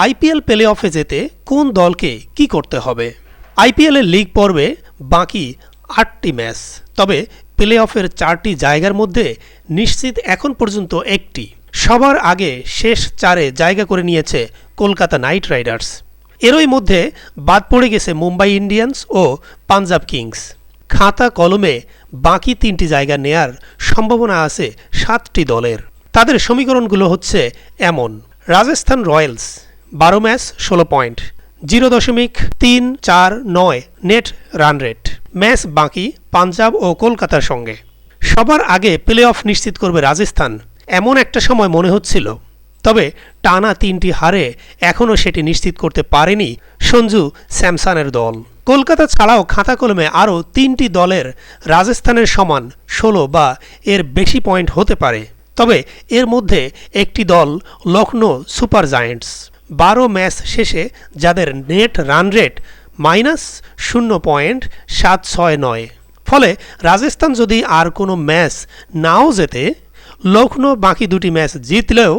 IPL play অফে যেতে কোন দলকে কি করতে হবে? আইপিএলের লিগ পর্বে বাকি ৮টি ম্যাচ, তবে প্লে অফের 4টি জায়গার মধ্যে নিশ্চিত এখন পর্যন্ত একটি। সবার আগে শেষ 4-এ জায়গা করে নিয়েছে কলকাতা নাইট রাইডার্স। এরই মধ্যে বাদ পড়ে গেছে মুম্বাই ইন্ডিয়ান্স ও পাঞ্জাব কিংস। খাতা কলমে বাকি 3টি জায়গা নেয়ার সম্ভাবনা আছে 7টি দলের। তাদের সমীকরণগুলো হচ্ছে এমন: Rajasthan Royals 12 match 16 point, 0.349 net run rate. Match বাকি পাঞ্জাব ও কলকাতার সঙ্গে। সবার আগে প্লে অফ নিশ্চিত করবে রাজস্থান, এমন একটা সময় মনে হচ্ছিল। তবে টানা 3টি হারে এখনও সেটি নিশ্চিত করতে পারেনি সঞ্জু স্যামসনের দল। কলকাতা ছাড়াও খাতা কলমে আরও 3টি দলের রাজস্থানের সমান 16 বা এর বেশি পয়েন্ট হতে পারে। তবে এর মধ্যে একটি দল লখনৌ সুপার জায়ান্টস, 12 ম্যাচ শেষে যাদের নেট রান রেট -0.769। ফলে রাজস্থান যদি আর কোনো ম্যাচ নাও জেতে, লখনৌ বাকি 2টি ম্যাচ জিতলেও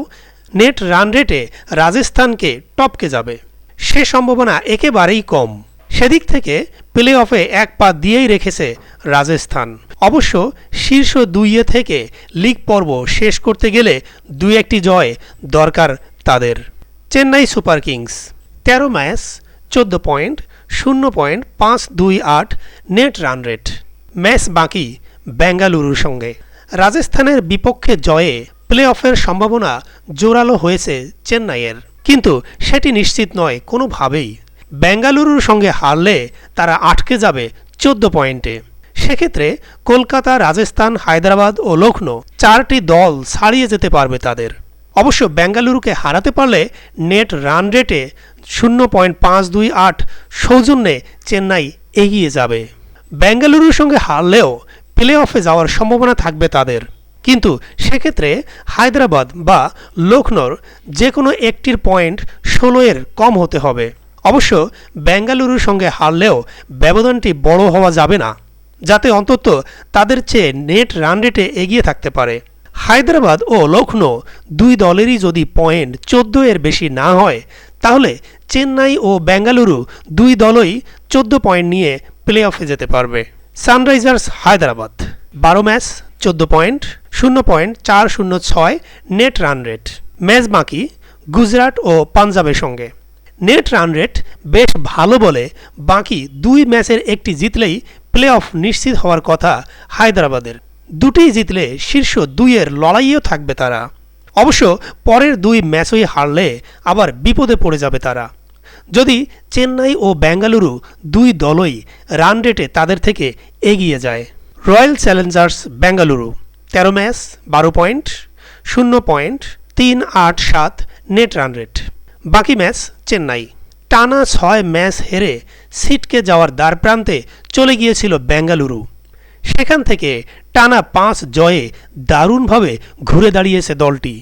নেট রান রেটে রাজস্থানকে টপকে যাবে। সে সম্ভাবনা একেবারেই কম। সেদিক থেকে প্লে অফে এক পা দিয়েই রেখেছে রাজস্থান। অবশ্য শীর্ষ 2 থেকে লিগ পর্ব শেষ করতে গেলে 2-1টি জয় দরকার তাদের। Chennai Super Kings 13 match 14 point, 0.528 net run rate. Match বাকি বেঙ্গালুরুর সঙ্গে। রাজস্থানের বিপক্ষে জয়ে প্লে অফের সম্ভাবনা জোরালো হয়েছে চেন্নাইয়ের, কিন্তু সেটি নিশ্চিত নয় কোনোভাবেই। বেঙ্গালুরুর সঙ্গে হারলে তারা আটকে যাবে 14 পয়েন্টে। সেক্ষেত্রে কলকাতা, রাজস্থান, হায়দ্রাবাদ ও লখনৌ 4টি দল ছাড়িয়ে যেতে পারবে তাদের। অবশ্য বেঙ্গালুরুকে হারাতে পারলে নেট রান রেটে 0.528 সৌজন্যে চেন্নাই এগিয়ে যাবে। বেঙ্গালুরুর সঙ্গে হারলেও প্লে অফে যাওয়ার সম্ভাবনা থাকবে তাদের, কিন্তু সেক্ষেত্রে হায়দ্রাবাদ বা লখনৌর যে কোনো একটির পয়েন্ট 16-এর কম হতে হবে। অবশ্য বেঙ্গালুরুর সঙ্গে হারলেও ব্যবধানটি বড় হওয়া যাবে না, যাতে অন্তত তাদের চেয়ে নেট রান রেটে এগিয়ে থাকতে পারে। হায়দ্রাবাদ ও লখনৌ 2 দলেরই যদি পয়েন্ট 14-এর বেশি না হয়, তাহলে চেন্নাই ও বেঙ্গালুরু 2 দলই 14 পয়েন্ট নিয়ে প্লে অফে যেতে পারবে। Sunrisers Hyderabad 12 match 14 point, 0.406 net run rate. Match বাকি গুজরাট ও পাঞ্জাবের সঙ্গে। নেট রান রেট বেশ ভালো বলে বাকি 2 ম্যাচের একটি জিতলেই প্লে অফ নিশ্চিত হওয়ার কথা হায়দ্রাবাদের। 2টি জিতলে শীর্ষ 2-এর লড়াইয়েও থাকবে তারা। অবশ্য পরের 2 ম্যাচই হারলে আবার বিপদে পড়ে যাবে তারা, যদি চেন্নাই ও বেঙ্গালুরু 2 দলই রান রেটে তাদের থেকে এগিয়ে যায়। Royal Challengers Bengaluru 13 match 12 point, 0.387 net run rate. বাকি ম্যাচ চেন্নাই। টানা 6 ম্যাচ হেরে ছিটকে যাওয়ার দ্বারপ্রান্তে চলে গিয়েছিল বেঙ্গালুরু। সেখান থেকে টানা 5 জয়ে দারুণভাবে ঘুরে দাঁড়িয়েছে দলটি।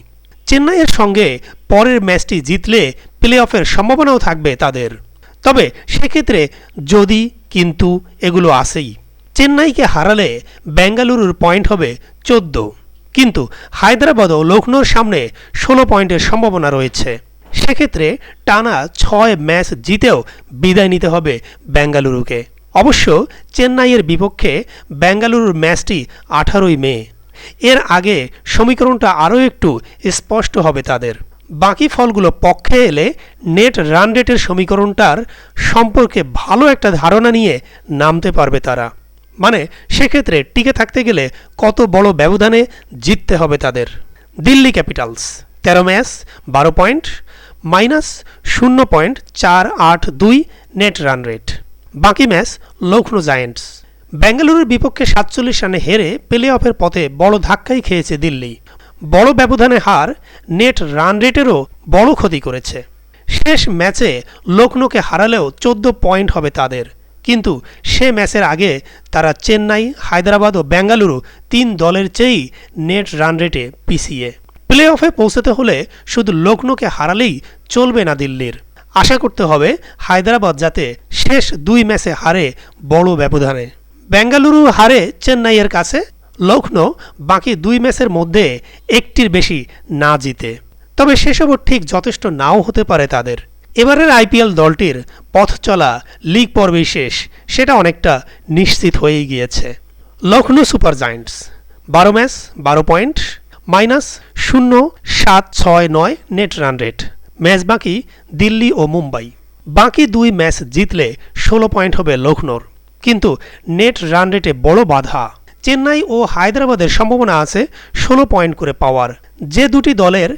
চেন্নাইয়ের সঙ্গে পরের ম্যাচটি জিতলে প্লে অফের সম্ভাবনাও থাকবে তাদের। তবে সেক্ষেত্রে যদি কিন্তু এগুলো আছেই। চেন্নাইকে হারালে বেঙ্গালুরুর পয়েন্ট হবে 14, কিন্তু হায়দ্রাবাদ ও লখনৌর সামনে 16 পয়েন্টের সম্ভাবনা রয়েছে। সেক্ষেত্রে টানা 6 ম্যাচ জিতেও বিদায় নিতে হবে বেঙ্গালুরুকে। অবশ্য চেন্নাইয়ের বিপক্ষে বেঙ্গালুরুর ম্যাচটি 18ই মে। এর আগে সমীকরণটা আরও একটু স্পষ্ট হবে তাদের। বাকি ফলগুলো পক্ষে এলে নেট রান রেটের সমীকরণটার সম্পর্কে ভালো একটা ধারণা নিয়ে নামতে পারবে তারা। মানে সেক্ষেত্রে টিকে থাকতে গেলে কত বড় ব্যবধানে জিততে হবে তাদের। Delhi Capitals 13 match 12 point, -0.482 net run rate. বাকি ম্যাচ লখনৌ জায়ান্টস। বেঙ্গালুরুর বিপক্ষে 47 রানে হেরে প্লে অফের পথে বড় ধাক্কাই খেয়েছে দিল্লি। বড় ব্যবধানে হার নেট রান রেটেরও বড় ক্ষতি করেছে। শেষ ম্যাচে লখনৌকে হারালেও 14 পয়েন্ট হবে তাদের, কিন্তু সে ম্যাচের আগে তারা চেন্নাই, হায়দ্রাবাদ ও বেঙ্গালুরু 3 দলের চেয়েই নেট রান রেটে পিছিয়ে। প্লে অফে পৌঁছতে হলে শুধু লখনৌকে হারালেই চলবে না দিল্লির। আশা করতে হবে হায়দ্রাবাদ যাতে শেষ 2 ম্যাচে হারে বড় ব্যবধানে। বেঙ্গালুরু হারে চেন্নাইয়ের কাছে, লখনৌ বাকি 2 ম্যাচের মধ্যে একটির বেশি না জিতে। তবে সেসবও ঠিক যথেষ্ট নাও হতে পারে তাদের। এবারের আইপিএল দলটির পথ চলা লিগ পর্বেই শেষ, সেটা অনেকটা নিশ্চিত হয়েই গিয়েছে। Lucknow super giants 12 match 12 point, -0.769 net run rate. Match বাকি দিল্লি ও মুম্বাই। বাকি 2 ম্যাচ জিতলে 16 পয়েন্ট হবে লখনৌর, কিন্তু নেট রান রেটে বড় বাধা। চেন্নাই ও হায়দ্রাবাদের সম্ভাবনা আছে 16 পয়েন্ট করে পাওয়ার। যে দুটি দলের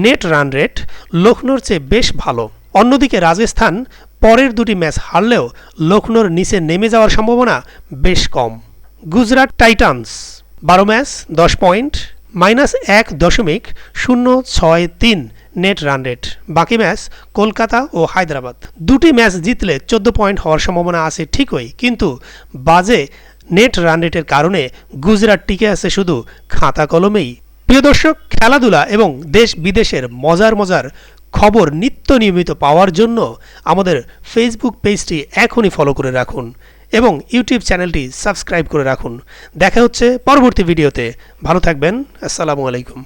নেট রান রেট লখনৌর চেয়ে বেশ ভালো। অন্যদিকে রাজস্থান পরের 2টি ম্যাচ হারলেও লখনৌর নিচে নেমে যাওয়ার সম্ভাবনা বেশ কম। Gujarat Titans 12 match 10 point, -1.063 net run rate. বাকি ম্যাচ কলকাতা ও হায়দ্রাবাদ। 2টি ম্যাচ জিতলে 14 পয়েন্ট হওয়ার সম্ভাবনা আছে ঠিকই, কিন্তু বাজে নেট রান রেটের কারণে গুজরাট টিকে আছে শুধু খাতা কলমেই। প্রিয় দর্শক, খেলাধুলা এবং দেশ বিদেশের মজার মজার খবর নিত্য নিয়মিত পাওয়ার জন্য আমাদের ফেসবুক পেজটি এখনই ফলো করে রাখুন এবং ইউটিউব চ্যানেলটি সাবস্ক্রাইব করে রাখুন। দেখা হচ্ছে পরবর্তী ভিডিওতে। ভালো থাকবেন। আসসালামু আলাইকুম।